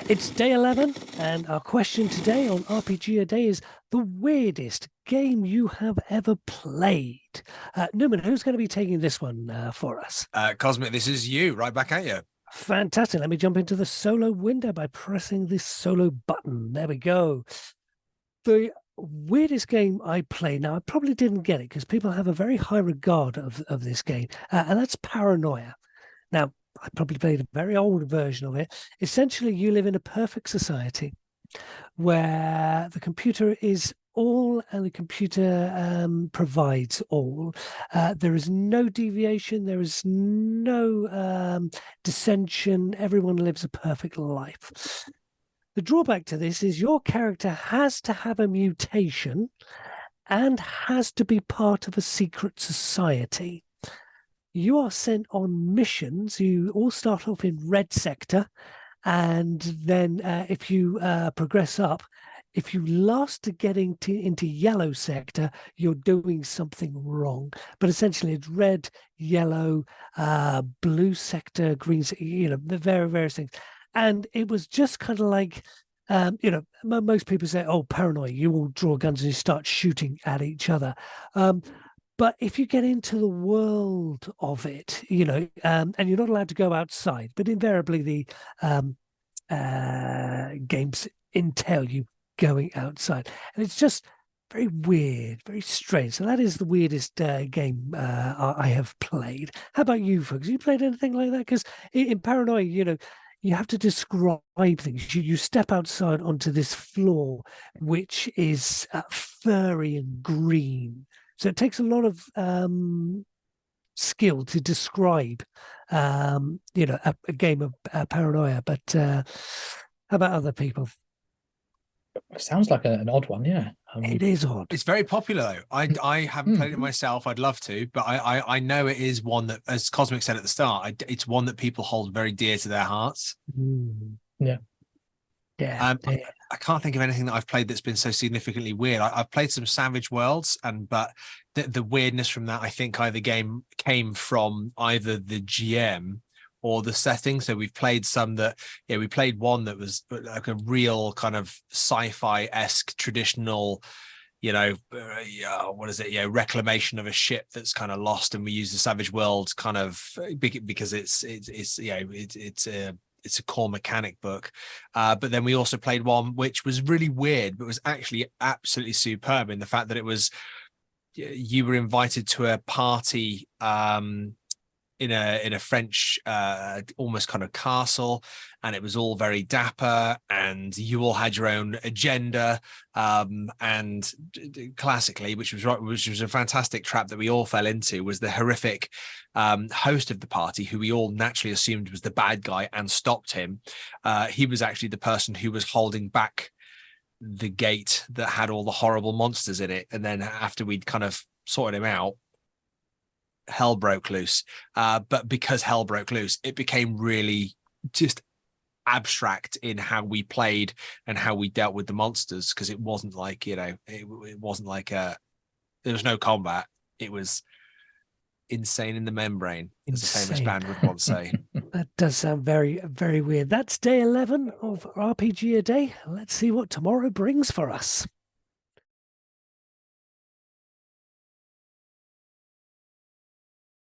It's day 11, and our question today on RPG A Day is the weirdest game you have ever played. Newman, who's going to be taking this one for us? Cosmic, this is you, right back at you. Fantastic. Let me jump into the solo window by pressing this solo button. There we go. The weirdest game I played, now I probably didn't get it because people have a very high regard of this game, and that's Paranoia. Now, I probably played a very old version of it. Essentially, you live in a perfect society where the computer is all and the computer provides all. There is no deviation, there is no dissension. Everyone lives a perfect life. The drawback to this is your character has to have a mutation and has to be part of a secret society. You are sent on missions. You all start off in red sector, and then if you progress up, if you last to getting into yellow sector, you're doing something wrong. But essentially, it's red, yellow, blue sector, green, the various things. And it was just kind of like, most people say, "Oh, paranoia! You all draw guns and you start shooting at each other." But if you get into the world of it, and you're not allowed to go outside, but invariably the games entail you going outside. And it's just very weird, very strange. So that is the weirdest game I have played. How about you, folks? You played anything like that? Because in Paranoia, you have to describe things. You step outside onto this floor, which is furry and green. So it takes a lot of skill to describe, a game of Paranoia. But how about other people? It sounds like an odd one, yeah. It is odd. It's very popular though. I haven't played it myself. I'd love to, but I know it is one that, as Cosmic said at the start, it's one that people hold very dear to their hearts. Yeah. Yeah. I can't think of anything that I've played that's been so significantly weird. I've played some Savage Worlds, but the weirdness from that, I think, either game came from either the GM or the setting. So we've played some that, we played one that was like a real kind of sci-fi-esque traditional, what is it? Reclamation of a ship that's kind of lost, and we use the Savage Worlds kind of because it's a core mechanic book. But then we also played one which was really weird, but was actually absolutely superb in the fact that it was, you were invited to a party in a French almost kind of castle, and it was all very dapper, and you all had your own agenda, and classically, which was a fantastic trap that we all fell into, was the horrific host of the party, who we all naturally assumed was the bad guy and stopped him. He was actually the person who was holding back the gate that had all the horrible monsters in it, and then after we'd kind of sorted him out, hell broke loose. But because hell broke loose, it became really just abstract in how we played and how we dealt with the monsters, because it wasn't like, it wasn't like there was no combat. It was insane in the membrane, as a famous band would once say. That does sound very, very weird. That's day 11 of RPG A Day. Let's see what tomorrow brings for us.